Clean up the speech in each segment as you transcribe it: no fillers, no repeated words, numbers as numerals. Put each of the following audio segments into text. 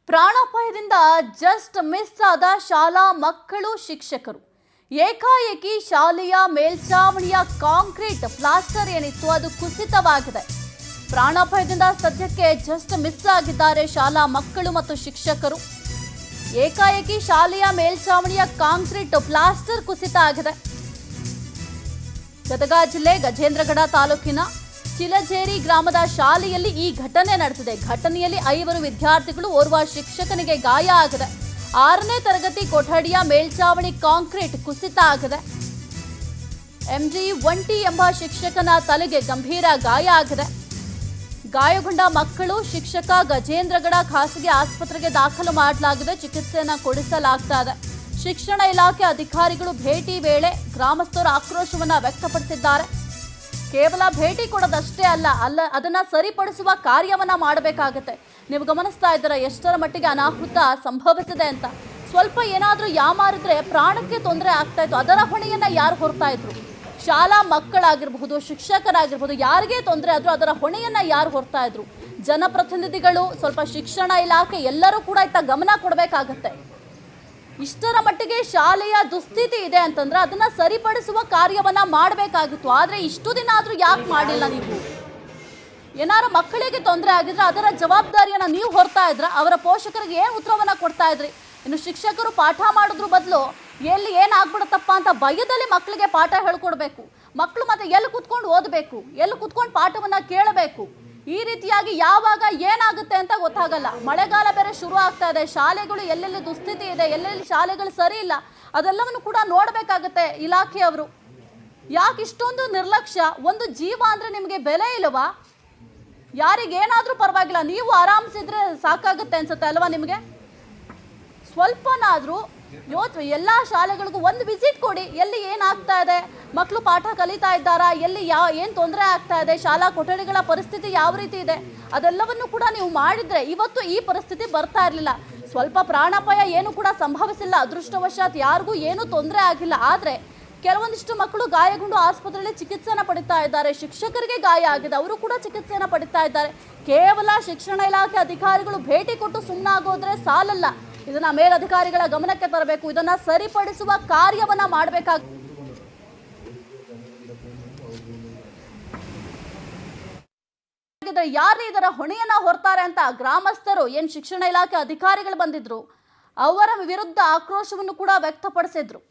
ಪ್ರಾಣಾಪಾಯದಿಂದ just miss ಆದ ಶಾಲಾ ಮಕ್ಕಳು ಶಿಕ್ಷಕರು. ಏಕಾಏಕಿ ಶಾಲೆಯ ಮೇಲ್ಛಾವಣಿಯ ಕಾಂಕ್ರೀಟ್ ಪ್ಲಾಸ್ಟರ್ ಏನಿತ್ತು ಅದು ಕುಸಿತವಾಗಿದೆ. ಪ್ರಾಣಾಪಾಯದಿಂದ ಸದ್ಯಕ್ಕೆ ಜಸ್ಟ್ ಮಿಸ್ ಆಗಿದ್ದಾರೆ ಶಾಲಾ ಮಕ್ಕಳು ಮತ್ತು ಶಿಕ್ಷಕರು. ಏಕಾಏಕಿ ಶಾಲೆಯ ಮೇಲ್ಛಾವಣಿಯ ಕಾಂಕ್ರೀಟ್ ಪ್ಲಾಸ್ಟರ್ ಕುಸಿತ ಆಗಿದೆ. ಗದಗ ಜಿಲ್ಲೆ ಗಜೇಂದ್ರಗಡ ತಾಲೂಕಿನ ಚಿಲಜೇರಿ ಗ್ರಾಮದ ಶಾಲೆಯಲ್ಲಿ ಈ ಘಟನೆ ನಡೆದಿದೆ. ಘಟನೆಯಲ್ಲಿ 5 ವಿದ್ಯಾರ್ಥಿಗಳು, ಓರ್ವ ಶಿಕ್ಷಕನಿಗೆ ಗಾಯ ಆಗಿದೆ. 6ನೇ ತರಗತಿ ಕೊಠಡಿಯ ಮೇಲ್ಛಾವಣಿ ಕಾಂಕ್ರೀಟ್ ಕುಸಿತ ಆಗಿದೆ. ಎಂಜಿ ಒಂಟಿ ಎಂಬ ಶಿಕ್ಷಕನ ತಲೆಗೆ ಗಂಭೀರ ಗಾಯ ಆಗಿದೆ. ಗಾಯಗೊಂಡ ಮಕ್ಕಳು, ಶಿಕ್ಷಕ ಗಜೇಂದ್ರಗಡ ಖಾಸಗಿ ಆಸ್ಪತ್ರೆಗೆ ದಾಖಲು ಮಾಡಲಾಗಿದೆ. ಚಿಕಿತ್ಸೆಯನ್ನು ಕೊಡಿಸಲಾಗ್ತಾ ಇದೆ. ಶಿಕ್ಷಣ ಇಲಾಖೆ ಅಧಿಕಾರಿಗಳು ಭೇಟಿ ವೇಳೆ ಗ್ರಾಮಸ್ಥರು ಆಕ್ರೋಶವನ್ನು ವ್ಯಕ್ತಪಡಿಸಿದ್ದಾರೆ. ಕೇವಲ ಭೇಟಿ ಕೊಡೋದಷ್ಟೇ ಅಲ್ಲ, ಅದನ್ನ ಸರಿಪಡಿಸುವ ಕಾರ್ಯವನ್ನ ಮಾಡಬೇಕಾಗತ್ತೆ. ನೀವು ಗಮನಿಸ್ತಾ ಇದ್ದೀರಾ ಎಷ್ಟರ ಮಟ್ಟಿಗೆ ಅನಾಹುತ ಸಂಭವಿಸಿದೆ ಅಂತ. ಸ್ವಲ್ಪ ಏನಾದರೂ ಯಾಮಾರಿದ್ರೆ ಪ್ರಾಣಕ್ಕೆ ತೊಂದರೆ ಆಗ್ತಾ ಇತ್ತು. ಅದರ ಹೊಣೆಯನ್ನ ಯಾರು ಹೊರ್ತಾ ಇದ್ರು? ಶಾಲಾ ಮಕ್ಕಳಾಗಿರ್ಬಹುದು, ಶಿಕ್ಷಕರಾಗಿರ್ಬಹುದು, ಯಾರಿಗೇ ತೊಂದರೆ ಆದ್ರೂ ಅದರ ಹೊಣೆಯನ್ನ ಯಾರು ಹೊರ್ತಾ ಇದ್ರು? ಜನಪ್ರತಿನಿಧಿಗಳು, ಸ್ವಲ್ಪ ಶಿಕ್ಷಣ ಇಲಾಖೆ ಎಲ್ಲರೂ ಕೂಡ ಇತ್ತ ಗಮನ ಕೊಡಬೇಕಾಗತ್ತೆ. ಇಷ್ಟರ ಮಟ್ಟಿಗೆ ಶಾಲೆಯ ದುಸ್ಥಿತಿ ಇದೆ ಅಂತಂದ್ರೆ ಅದನ್ನ ಸರಿಪಡಿಸುವ ಕಾರ್ಯವನ್ನ ಮಾಡಬೇಕಾಗಿತ್ತು. ಆದ್ರೆ ಇಷ್ಟು ದಿನ ಆದ್ರೂ ಯಾಕೆ ಮಾಡಿಲ್ಲ ನೀವು? ಏನಾರ ಮಕ್ಕಳಿಗೆ ತೊಂದರೆ ಆಗಿದ್ರೆ ಅದರ ಜವಾಬ್ದಾರಿಯನ್ನ ನೀವು ಹೊರ್ತಾ ಇದ್ರ? ಅವರ ಪೋಷಕರಿಗೆ ಏನು ಉತ್ತರವನ್ನ ಕೊಡ್ತಾ ಇದ್ರಿ? ಇನ್ನು ಶಿಕ್ಷಕರು ಪಾಠ ಮಾಡೋದ್ರ ಬದಲು ಎಲ್ಲಿ ಏನಾಗ್ಬಿಡುತ್ತಪ್ಪ ಅಂತ ಭಯದಲ್ಲಿ ಮಕ್ಕಳಿಗೆ ಪಾಠ ಹೇಳ್ಕೊಡ್ಬೇಕು. ಮಕ್ಕಳು ಮತ್ತೆ ಎಲ್ಲಿ ಕುತ್ಕೊಂಡು ಓದಬೇಕು, ಎಲ್ಲಿ ಕುತ್ಕೊಂಡು ಪಾಠವನ್ನ ಕೇಳಬೇಕು. ಈ ರೀತಿಯಾಗಿ ಯಾವಾಗ ಏನಾಗುತ್ತೆ ಅಂತ ಗೊತ್ತಾಗಲ್ಲ. ಮಳೆಗಾಲ ಬೇರೆ ಶುರು ಆಗ್ತಾ ಇದೆ. ಶಾಲೆಗಳು ಎಲ್ಲೆಲ್ಲಿ ದುಸ್ಥಿತಿ ಇದೆ, ಎಲ್ಲೆಲ್ಲಿ ಶಾಲೆಗಳು ಸರಿ ಇಲ್ಲ, ಅದೆಲ್ಲವನ್ನು ಕೂಡ ನೋಡಬೇಕಾಗತ್ತೆ ಇಲಾಖೆಯವರು. ಯಾಕೆ ಇಷ್ಟೊಂದು ನಿರ್ಲಕ್ಷ್ಯ? ಒಂದು ಜೀವ ಅಂದರೆ ನಿಮಗೆ ಬೆಲೆ ಇಲ್ಲವಾ? ಯಾರಿಗೇನಾದರೂ ಪರವಾಗಿಲ್ಲ, ನೀವು ಆರಾಮಿಸಿದ್ರೆ ಸಾಕಾಗುತ್ತೆ ಅನ್ಸುತ್ತೆ ಅಲ್ವಾ ನಿಮಗೆ? ಸ್ವಲ್ಪನಾದರೂ ಎಲ್ಲ ಶಾಲೆಗಳಿಗೂ ಒಂದು ವಿಸಿಟ್ ಕೊಡಿ. ಎಲ್ಲಿ ಏನಾಗ್ತಾ ಇದೆ, ಮಕ್ಕಳು ಪಾಠ ಕಲಿತಾ ಇದ್ದಾರಾ, ಎಲ್ಲಿ ಏನು ತೊಂದರೆ ಆಗ್ತಾ ಇದೆ, ಶಾಲಾ ಕೊಠಡಿಗಳ ಪರಿಸ್ಥಿತಿ ಯಾವ ರೀತಿ ಇದೆ, ಅದೆಲ್ಲವನ್ನು ಕೂಡ ನೀವು ಮಾಡಿದರೆ ಇವತ್ತು ಈ ಪರಿಸ್ಥಿತಿ ಬರ್ತಾ ಇರಲಿಲ್ಲ. ಸ್ವಲ್ಪ ಪ್ರಾಣಾಪಾಯ ಏನು ಕೂಡ ಸಂಭವಿಸಿಲ್ಲ, ಅದೃಷ್ಟವಶಾತ್ ಯಾರಿಗೂ ಏನೂ ತೊಂದರೆ ಆಗಿಲ್ಲ. ಆದರೆ ಕೆಲವೊಂದಿಷ್ಟು ಮಕ್ಕಳು ಗಾಯಗೊಂಡು ಆಸ್ಪತ್ರೆಯಲ್ಲಿ ಚಿಕಿತ್ಸೆಯನ್ನು ಪಡಿತಾ ಇದ್ದಾರೆ. ಶಿಕ್ಷಕರಿಗೆ ಗಾಯ ಆಗಿದೆ, ಅವರು ಕೂಡ ಚಿಕಿತ್ಸೆಯನ್ನು ಪಡಿತಾ ಇದ್ದಾರೆ. ಕೇವಲ ಶಿಕ್ಷಣ ಇಲಾಖೆ ಅಧಿಕಾರಿಗಳು ಭೇಟಿ ಕೊಟ್ಟು ಸುಮ್ಮನಾಗೋದ್ರೆ ಸಾಲಲ್ಲ. ಇದನ್ನ ಮೇಲಧಿಕಾರಿಗಳ ಗಮನಕ್ಕೆ ತರಬೇಕು. ಇದನ್ನ ಸರಿಪಡಿಸುವ ಕಾರ್ಯವನ್ನ ಮಾಡಬೇಕಾಗುತ್ತೆ. ಯಾರು ಇದರ ಹೊಣೆಯನ್ನ ಹೊರ್ತಾರೆ ಅಂತ ಗ್ರಾಮಸ್ಥರು, ಏನ್ ಶಿಕ್ಷಣ ಇಲಾಖೆ ಅಧಿಕಾರಿಗಳು ಬಂದಿದ್ರು, ಅವರ ವಿರುದ್ಧ ಆಕ್ರೋಶವನ್ನು ಕೂಡ ವ್ಯಕ್ತಪಡಿಸಿದ್ರು.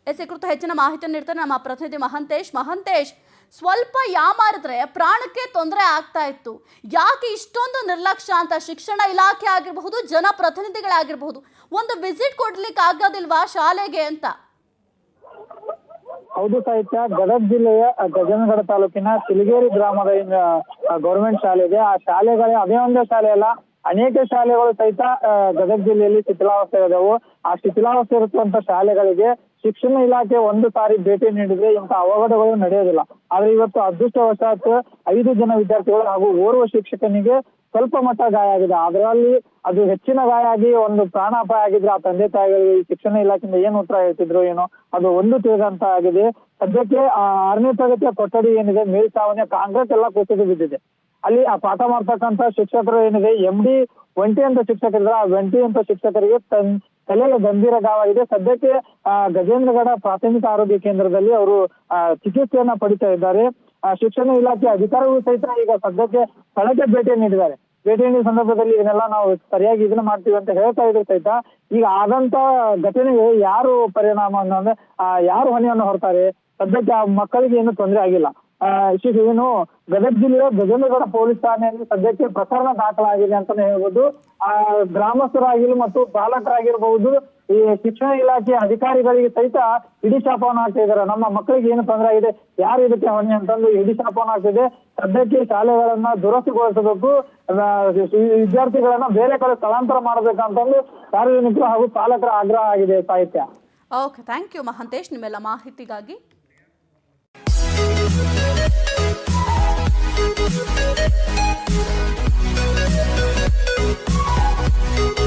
ಈ ಕುರಿತು ಹೆಚ್ಚಿನ ಮಾಹಿತಿಯನ್ನು ನೀಡ್ತಾರೆ ನಮ್ಮ ಪ್ರತಿನಿಧಿ ಮಹಂತೇಶ್. ಸ್ವಲ್ಪ ಯಾಮಾರಿದ್ರೆ ಪ್ರಾಣಕ್ಕೆ ತೊಂದರೆ ಆಗ್ತಾ ಇತ್ತು. ಯಾಕೆ ಇಷ್ಟೊಂದು ನಿರ್ಲಕ್ಷ್ಯ ಅಂತ ಶಿಕ್ಷಣ ಇಲಾಖೆ ಆಗಿರಬಹುದು, ಜನಪ್ರತಿನಿಧಿಗಳಾಗಿರಬಹುದು, ಒಂದು ವಿಸಿಟ್ ಕೊಡ್ಲಿಕ್ಕೆ ಆಗೋದಿಲ್ವಾ ಶಾಲೆಗೆ ಅಂತ? ಹೌದು ಸಾಹಿತ್ಯ, ಗದಗ ಜಿಲ್ಲೆಯ ಗಜೇಂದ್ರಗಡ ತಾಲೂಕಿನ ಚಿಲಗೇರಿ ಗ್ರಾಮದ ಗೌರ್ಮೆಂಟ್ ಶಾಲೆ ಇದೆ. ಆ ಶಾಲೆಗಳೇ ಅದೇ ಒಂದೇ ಶಾಲೆ ಅಲ್ಲ, ಅನೇಕ ಶಾಲೆಗಳು ಸಹಿತ ಗದಗ ಜಿಲ್ಲೆಯಲ್ಲಿ ಶಿಥಿಲಾವಸ್ಥೆ ಇದಾವು. ಆ ಶಿಥಿಲಾವಸ್ಥೆ ಇರುವಂತ ಶಾಲೆಗಳಿಗೆ ಶಿಕ್ಷಣ ಇಲಾಖೆ ಒಂದು ಸಾರಿ ಭೇಟಿ ನೀಡಿದ್ರೆ ಇಂತಹ ಅವಘಡಗಳು ನಡೆಯೋದಿಲ್ಲ. ಆದ್ರೆ ಇವತ್ತು ಅದೃಷ್ಟವಶಾತ್ 5 ಜನ ವಿದ್ಯಾರ್ಥಿಗಳು ಹಾಗೂ ಓರ್ವ ಶಿಕ್ಷಕನಿಗೆ ಸ್ವಲ್ಪ ಮಟ್ಟ ಗಾಯ ಆಗಿದೆ. ಅದರಲ್ಲಿ ಅದು ಹೆಚ್ಚಿನ ಗಾಯ ಆಗಿ ಒಂದು ಪ್ರಾಣಾಪಾಯ ಆಗಿದ್ರೆ ಆ ತಂದೆ ತಾಯಿಗಳಿಗೆ ಶಿಕ್ಷಣ ಇಲಾಖೆಯಿಂದ ಏನು ಉತ್ತರ ಹೇಳ್ತಿದ್ರು ಏನೋ ಅದು ಒಂದು ತಿಳಿದಂತ ಆಗಿದೆ. ಸದ್ಯಕ್ಕೆ 6ನೇ ತರಗತಿಯ ಕೊಠಡಿ ಏನಿದೆ, ಮೇಲ್ಛಾವಣಿಯ ಕಾಂಕ್ರೀಟ್ ಎಲ್ಲ ಕುಸಿದು ಬಿದ್ದಿದೆ. ಅಲ್ಲಿ ಆ ಪಾಠ ಮಾಡ್ತಕ್ಕಂತ ಶಿಕ್ಷಕರು ಏನಿದೆ, MD ಒಂಟಿ ಅಂತ ಶಿಕ್ಷಕರಿದ್ದಾರೆ. ಆ ಒಂಟಿ ಅಂತ ಶಿಕ್ಷಕರಿಗೆ ತಲೆಯಲ್ಲಿ ಗಂಭೀರ ಗಾಯವಾಗಿದೆ. ಸದ್ಯಕ್ಕೆ ಗಜೇಂದ್ರಗಡ ಪ್ರಾಥಮಿಕ ಆರೋಗ್ಯ ಕೇಂದ್ರದಲ್ಲಿ ಅವರು ಚಿಕಿತ್ಸೆಯನ್ನ ಪಡಿತಾ ಇದ್ದಾರೆ. ಶಿಕ್ಷಣ ಇಲಾಖೆ ಅಧಿಕಾರಿಗಳು ಸಹಿತ ಈಗ ಸದ್ಯಕ್ಕೆ ಸ್ಥಳಕ್ಕೆ ಭೇಟಿ ನೀಡಿದ್ದಾರೆ. ಭೇಟಿ ನೀಡಿದ ಸಂದರ್ಭದಲ್ಲಿ ಇದನ್ನೆಲ್ಲ ನಾವು ಸರಿಯಾಗಿ ಇದನ್ನ ಮಾಡ್ತೀವಿ ಅಂತ ಹೇಳ್ತಾ ಇದ್ರು ಸಹಿತ ಈಗ ಆದಂತ ಘಟನೆಗೆ ಯಾರು ಪರಿಣಾಮ ಅಂದ್ರೆ ಯಾರು ಹೊಣೆಯನ್ನು ಹೊರ್ತಾರೆ? ಸದ್ಯಕ್ಕೆ ಆ ಮಕ್ಕಳಿಗೆ ಏನು ತೊಂದರೆ ಆಗಿಲ್ಲ. ಏನು ಗದಗ ಜಿಲ್ಲೆಯ ಗಜೇಂದ್ರಗಡ ಪೊಲೀಸ್ ಠಾಣೆಯಲ್ಲಿ ಸದ್ಯಕ್ಕೆ ಪ್ರಕರಣ ದಾಖಲಾಗಿದೆ ಅಂತಾನೆ ಹೇಳ್ಬೋದು. ಗ್ರಾಮಸ್ಥರಾಗಿರ್ಲಿ ಮತ್ತು ಪಾಲಕರಾಗಿರ್ಬಹುದು, ಈ ಶಿಕ್ಷಣ ಇಲಾಖೆ ಅಧಿಕಾರಿಗಳಿಗೆ ಸಹಿತ ಇಡೀ ಶಾಪವನ್ನು ಹಾಕ್ತಾ ಇದ್ದಾರೆ. ನಮ್ಮ ಮಕ್ಕಳಿಗೆ ಏನು ತೊಂದರೆ ಆಗಿದೆ, ಯಾರು ಇದಕ್ಕೆ ಹೊಣೆ ಅಂತಂದು ಇಡೀ ಶಾಪವನ್ನು ಹಾಕ್ತಿದೆ. ಸದ್ಯಕ್ಕೆ ಶಾಲೆಗಳನ್ನ ದುರಸ್ತಿಗೊಳಿಸಬೇಕು, ವಿದ್ಯಾರ್ಥಿಗಳನ್ನ ಬೇರೆ ಕಡೆ ಸ್ಥಳಾಂತರ ಮಾಡಬೇಕಂತಂದು ಸಾರ್ವಜನಿಕರು ಹಾಗೂ ಪಾಲಕರ ಆಗ್ರಹ ಆಗಿದೆ ಸಾಹಿತ್ಯ. ಓಕೆ, ಥ್ಯಾಂಕ್ ಯು ಮಹಂತೇಶ್ ನಿಮ್ಮೆಲ್ಲ ಮಾಹಿತಿಗಾಗಿ. We'll be right back.